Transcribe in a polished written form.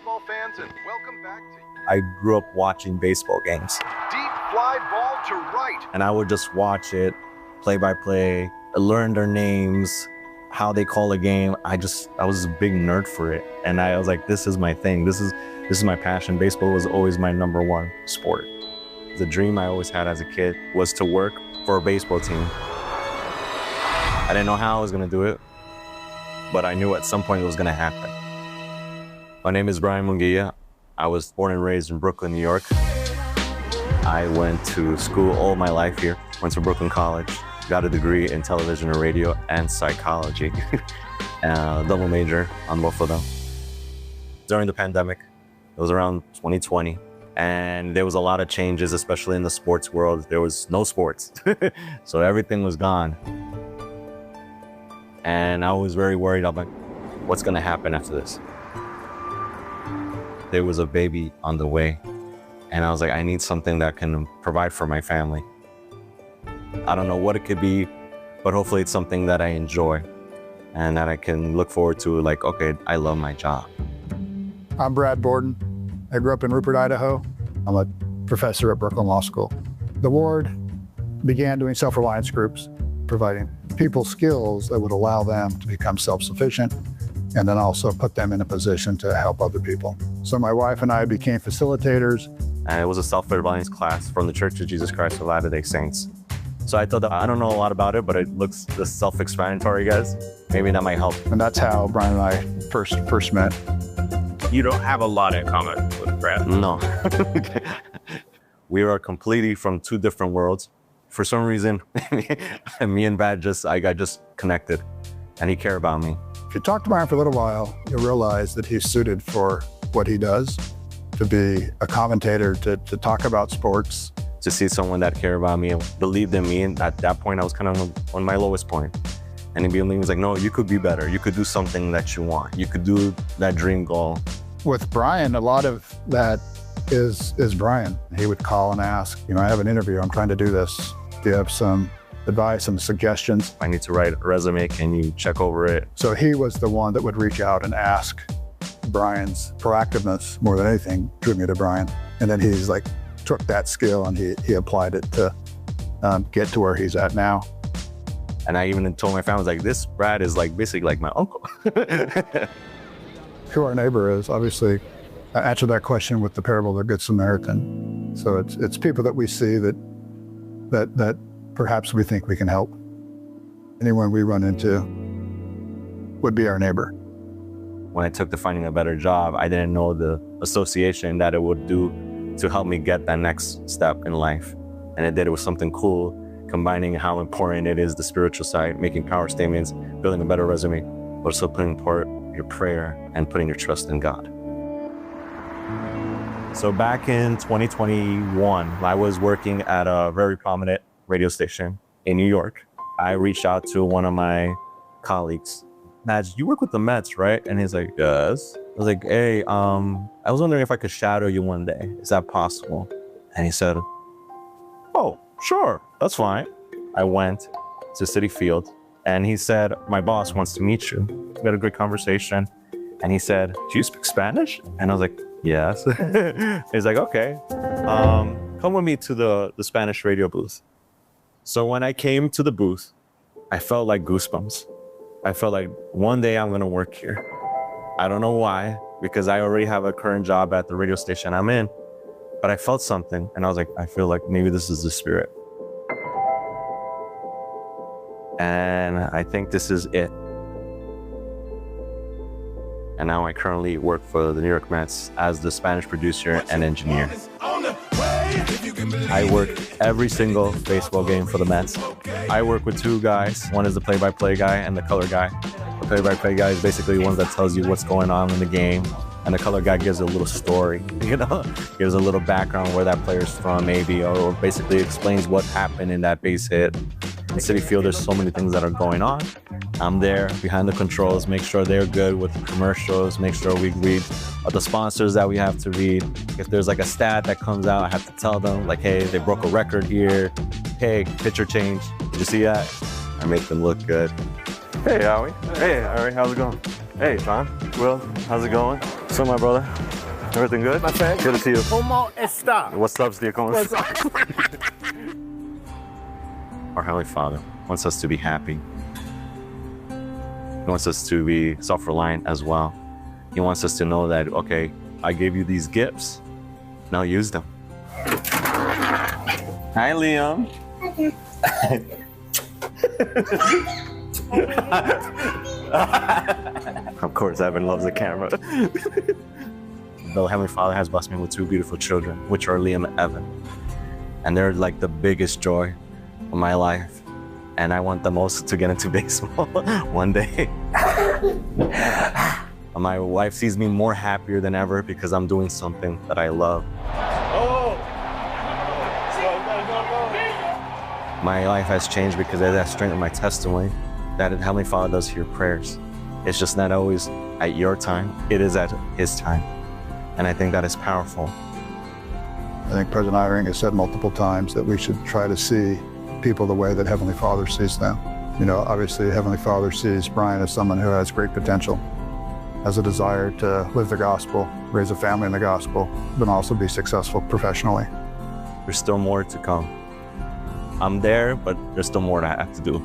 baseball fans, and welcome back to I grew up watching baseball games. Deep Fly Ball to Right. And I would just watch it, play by play, learn their names, how they call a game. I was a big nerd for it. And I was like, this is my thing. This is my passion. Baseball was always my number one sport. The dream I always had as a kid was to work for a baseball team. I didn't know how I was gonna do it, but I knew at some point it was gonna happen. My name is Brian Munguia. I was born and raised in Brooklyn, New York. I went to school all my life here, went to Brooklyn College, got a degree in television and radio and psychology, double major on both of them. During the pandemic, it was around 2020, and there was a lot of changes, especially in the sports world. There was no sports, so everything was gone. And I was very worried about what's gonna happen after this. There was a baby on the way, and I was like, I need something that can provide for my family. I don't know what it could be, but hopefully it's something that I enjoy and that I can look forward to, like, okay, I love my job. I'm Brad Borden. I grew up in Rupert, Idaho. I'm a professor at Brooklyn Law School. The ward began doing self-reliance groups, providing people skills that would allow them to become self-sufficient and then also put them in a position to help other people. So my wife and I became facilitators. And it was a self-reliance class from the Church of Jesus Christ of Latter-day Saints. So I thought that I don't know a lot about it, but it looks just self-explanatory, guys. Maybe that might help. And that's how Brian and I first met. You don't have a lot in common with Brad. No. We are completely from two different worlds. For some reason, me and Brad I got just connected, and he cared about me. If you talk to Brian for a little while, you'll realize that he's suited for what he does, to be a commentator, to talk about sports. To see someone that cared about me and believed in me, and at that point, I was kind of on my lowest point. And he was like, no, you could be better. You could do something that you want. You could do that dream goal. With Brian, a lot of that is Brian. He would call and ask, I have an interview, I'm trying to do this. Do you have some advice, some suggestions? I need to write a resume, can you check over it? So he was the one that would reach out and ask. Brian's proactiveness, more than anything, drew me to Brian. And then he's like, took that skill and he applied it to get to where he's at now. And I even told my family, like, this Brad is like basically like my uncle. Who our neighbor is, obviously, I answered that question with the parable of the Good Samaritan. So it's people that we see that perhaps we think we can help. Anyone we run into would be our neighbor. When I took to finding a better job, I didn't know the association that it would do to help me get that next step in life. And it did. It was something cool, combining how important it is, the spiritual side, making power statements, building a better resume, but also putting your prayer and putting your trust in God. So back in 2021, I was working at a very prominent radio station in New York. I reached out to one of my colleagues. Madge, you work with the Mets, right? And he's like, yes. I was like, hey, I was wondering if I could shadow you one day. Is that possible? And he said, oh, sure, that's fine. I went to Citi Field, and he said, my boss wants to meet you. We had a great conversation. And he said, do you speak Spanish? And I was like, yes. He's like, okay, come with me to the Spanish radio booth. So when I came to the booth, I felt like goosebumps. I felt like one day I'm gonna work here. I don't know why, because I already have a current job at the radio station I'm in, but I felt something and I was like, I feel like maybe this is the Spirit. And I think this is it. And now I currently work for the New York Mets as the Spanish producer and engineer. I work every single baseball game for the Mets. I work with two guys. One is the play-by-play guy and the color guy. The play-by-play guy is basically the one that tells you what's going on in the game. And the color guy gives a little story, gives a little background where that player's from maybe, or basically explains what happened in that base hit. In Citi Field, there's so many things that are going on. I'm there behind the controls, make sure they're good with the commercials, make sure we read the sponsors that we have to read. If there's like a stat that comes out, I have to tell them, like, hey, they broke a record here. Hey, pitcher change. Did you see that? I make them look good. Hey, Howie. Hey, Harry, how's it going? Hey, John. Will, how's it going? What's up, my brother? Everything good? My friend. Good to see you. ¿Cómo está? What's up, dear? What's up? Our Heavenly Father wants us to be happy. He wants us to be self-reliant as well. He wants us to know that, okay, I gave you these gifts. Now use them. Hi, Liam. Of course, Evan loves the camera. The Heavenly Father has blessed me with two beautiful children, which are Liam and Evan. And they're like the biggest joy of my life. And I want them also to get into baseball one day. My wife sees me more happier than ever because I'm doing something that I love. My life has changed because of that strength of my testimony, that Heavenly Father does hear prayers. It's just not always at your time, it is at His time. And I think that is powerful. I think President Eyring has said multiple times that we should try to see people the way that Heavenly Father sees them. You know, obviously Heavenly Father sees Brian as someone who has great potential, has a desire to live the gospel, raise a family in the gospel, but also be successful professionally. There's still more to come. I'm there, but there's still more that I have to do.